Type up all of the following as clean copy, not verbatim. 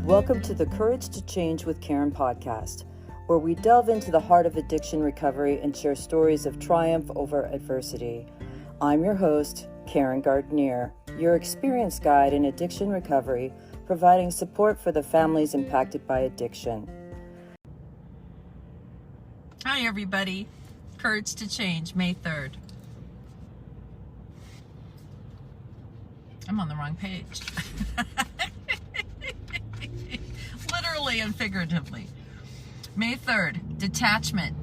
Welcome to the Courage to Change with Karen podcast, where we delve into the heart of addiction recovery and share stories of triumph over adversity. I'm your host, Karen Gardner, your experience guide in addiction recovery, providing support for the families impacted by addiction. Hi everybody, Courage to Change, May 3rd. I'm on the wrong page. Literally and figuratively. May 3rd, detachment.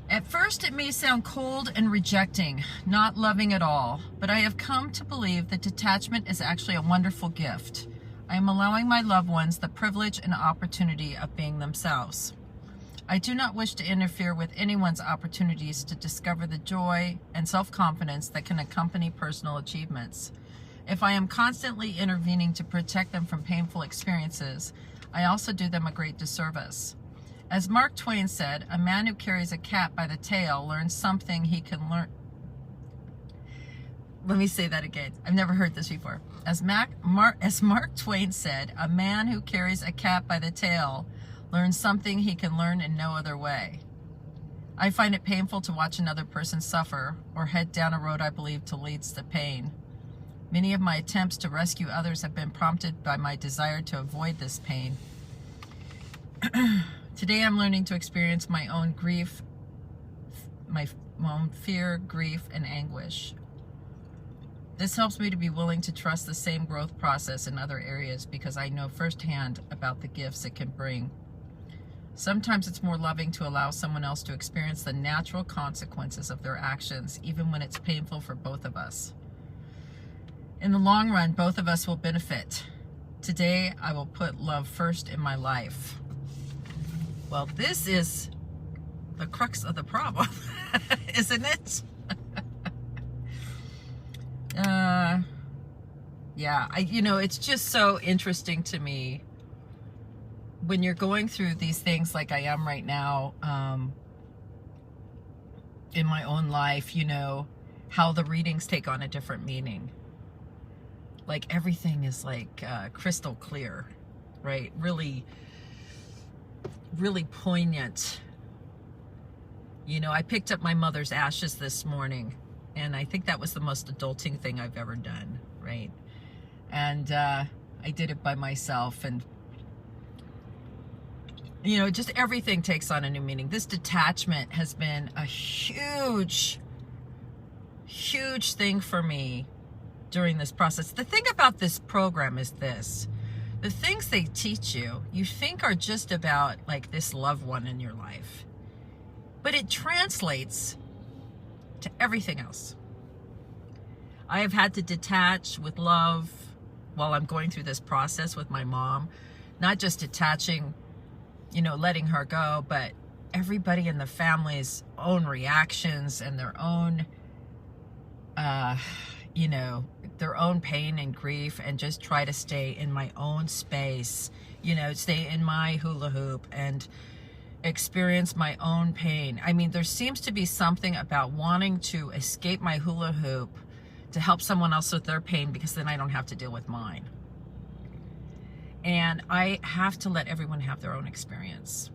At first it may sound cold and rejecting, not loving at all, but I have come to believe that detachment is actually a wonderful gift. I am allowing my loved ones the privilege and opportunity of being themselves. I do not wish to interfere with anyone's opportunities to discover the joy and self-confidence that can accompany personal achievements. If I am constantly intervening to protect them from painful experiences, I also do them a great disservice. As Mark Twain said, a man who carries a cat by the tail learns something he can learn. Let me say that again. I've never heard this before. As Mark Twain said, a man who carries a cat by the tail learns something he can learn in no other way. I find it painful to watch another person suffer or head down a road I believe to leads to pain. Many of my attempts to rescue others have been prompted by my desire to avoid this pain. Today I'm learning to experience my own grief, my own fear, grief, and anguish. This helps me to be willing to trust the same growth process in other areas because I know firsthand about the gifts it can bring. Sometimes it's more loving to allow someone else to experience the natural consequences of their actions, even when it's painful for both of us. In the long run, both of us will benefit. Today, I will put love first in my life. Well, this is the crux of the problem, isn't it? It's just so interesting to me when you're going through these things like I am right now, in my own life, how the readings take on a different meaning. Like everything is like crystal clear, right? Really, really poignant. I picked up my mother's ashes this morning, and I think that was the most adulting thing I've ever done, right? And I did it by myself, and just everything takes on a new meaning. This detachment has been a huge, huge thing for me during this process. The thing about this program is this: the things they teach you think are just about like this loved one in your life, but it translates to everything else. I have had to detach with love while I'm going through this process with my mom, not just detaching, letting her go, but everybody in the family's own reactions and their own, their own pain and grief, and just try to stay in my own space, stay in my hula hoop and experience my own pain. I mean, there seems to be something about wanting to escape my hula hoop to help someone else with their pain, because then I don't have to deal with mine. And I have to let everyone have their own experience,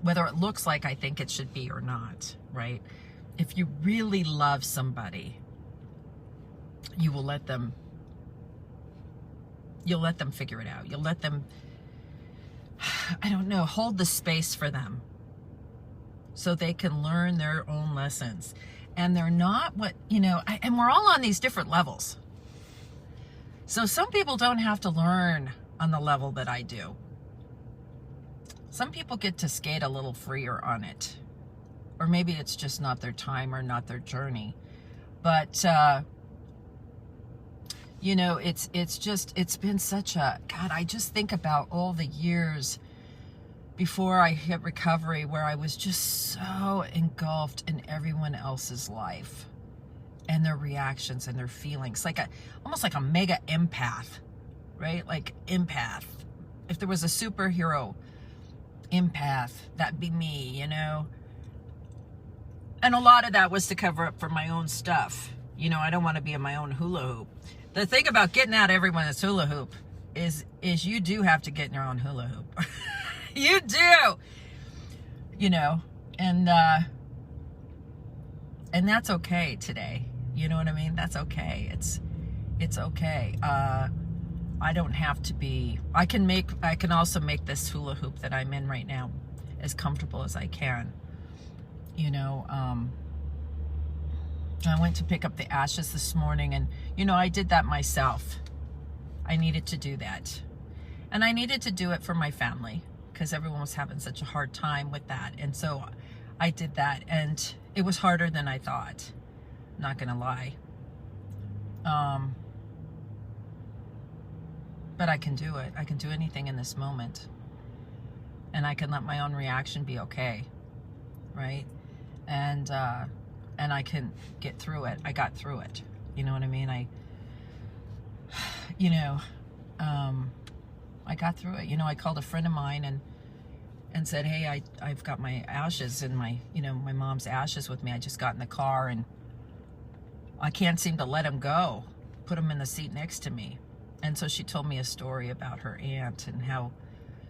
whether it looks like I think it should be or not, right? If you really love somebody, you will let them figure it out. You'll let them, hold the space for them so they can learn their own lessons. And they're not and we're all on these different levels. So some people don't have to learn on the level that I do. Some people get to skate a little freer on it. Or maybe it's just not their time or not their journey. But, it's been such a, God, I just think about all the years before I hit recovery where I was just so engulfed in everyone else's life and their reactions and their feelings, almost like a mega empath, right? Like empath. If there was a superhero empath, that'd be me, And a lot of that was to cover up for my own stuff. I don't want to be in my own hula hoop. The thing about getting out everyone that's hula hoop is you do have to get in your own hula hoop. You do, you know, and that's okay today. You know what I mean? That's okay. It's okay. I don't have to be, I can also make this hula hoop that I'm in right now as comfortable as I can. You know, I went to pick up the ashes this morning, and, you know, I did that myself. I needed to do that. And I needed to do it for my family because everyone was having such a hard time with that. And so I did that, and it was harder than I thought. Not gonna lie. But I can do it. I can do anything in this moment. And I can let my own reaction be okay. Right? And I can get through it. I got through it. You know what I mean? I got through it. You know, I called a friend of mine and said, hey, I've got my ashes and my mom's ashes with me. I just got in the car and I can't seem to let them go. Put them in the seat next to me. And so she told me a story about her aunt and how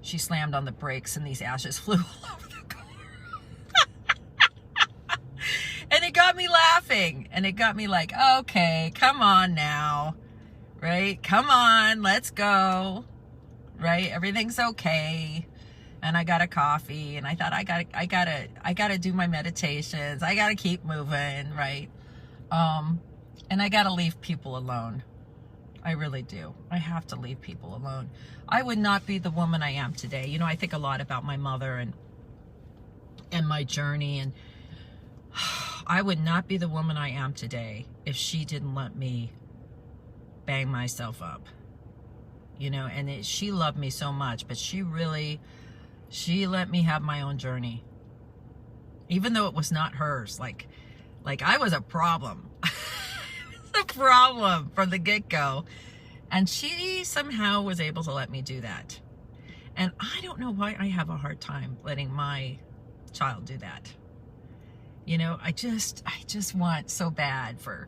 she slammed on the brakes and these ashes flew all over the car. And it got me laughing. And it got me like, okay, come on now. Right? Come on, let's go. Right? Everything's okay. And I got a coffee and I thought I gotta do my meditations. I gotta keep moving, right? And I gotta leave people alone. I really do. I have to leave people alone. I would not be the woman I am today. You know, I think a lot about my mother and my journey, and I would not be the woman I am today if she didn't let me bang myself up. You know, and she loved me so much, but she let me have my own journey. Even though it was not hers. Like I was a problem. A problem from the get-go, and she somehow was able to let me do that. And I don't know why I have a hard time letting my child do that. You know, I just want so bad for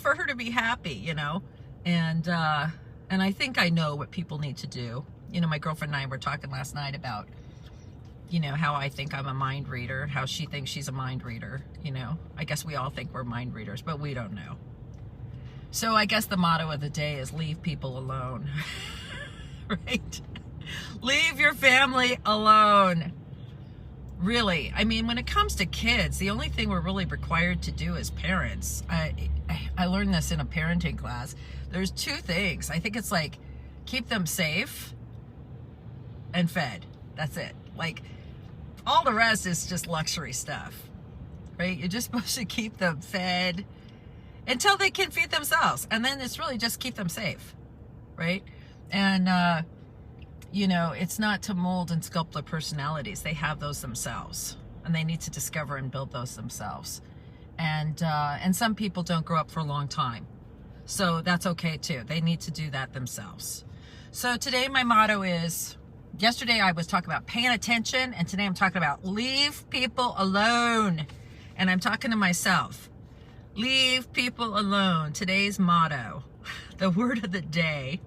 her to be happy, you know. And I think I know what people need to do. You know, my girlfriend and I were talking last night about, you know, how I think I'm a mind reader, how she thinks she's a mind reader, you know. I guess we all think we're mind readers, but we don't know. So I guess the motto of the day is leave people alone. Right? Leave your family alone. Really. I mean, when it comes to kids, the only thing we're really required to do as parents, I learned this in a parenting class. There's two things. I think it's like keep them safe and fed. That's it. Like, all the rest is just luxury stuff, right? You're just supposed to keep them fed until they can feed themselves. And then it's really just keep them safe, right? And, you know, it's not to mold and sculpt their personalities. They have those themselves, and they need to discover and build those themselves. And some people don't grow up for a long time. So that's okay too. They need to do that themselves. So today my motto is, yesterday I was talking about paying attention, and today I'm talking about leave people alone. And I'm talking to myself. Leave people alone. Today's motto, the word of the day.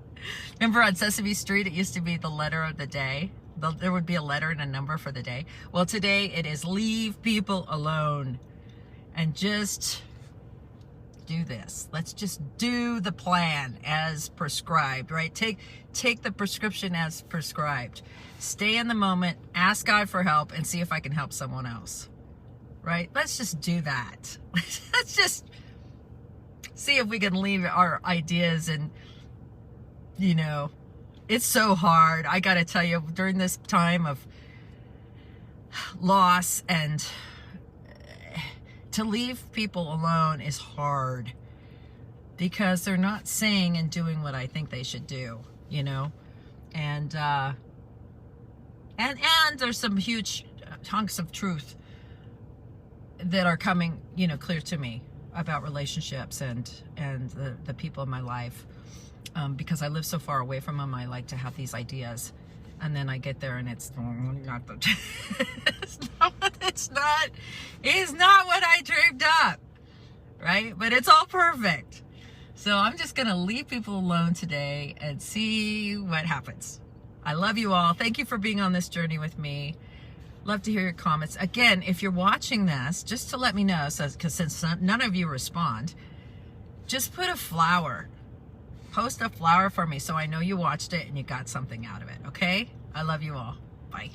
Remember on Sesame Street, it used to be the letter of the day. There would be a letter and a number for the day. Well, today it is leave people alone. And just do this. Let's just do the plan as prescribed, right? Take the prescription as prescribed. Stay in the moment, ask God for help, and see if I can help someone else, right? Let's just do that. Let's just see if we can leave our ideas. And, you know, it's so hard. I got to tell you, during this time of loss, and to leave people alone is hard because they're not saying and doing what I think they should do, you know? And there's some huge hunks of truth that are coming, you know, clear to me about relationships and the people in my life. Because I live so far away from them, I like to have these ideas. And then I get there and it's not the it's not what I dreamed up, right? But it's all perfect. So I'm just going to leave people alone today and see what happens. I love you all. Thank you for being on this journey with me. Love to hear your comments. Again, if you're watching this, just to let me know, because since none of you respond, just put a flower. Post a flower for me so I know you watched it and you got something out of it, okay? I love you all. Bye.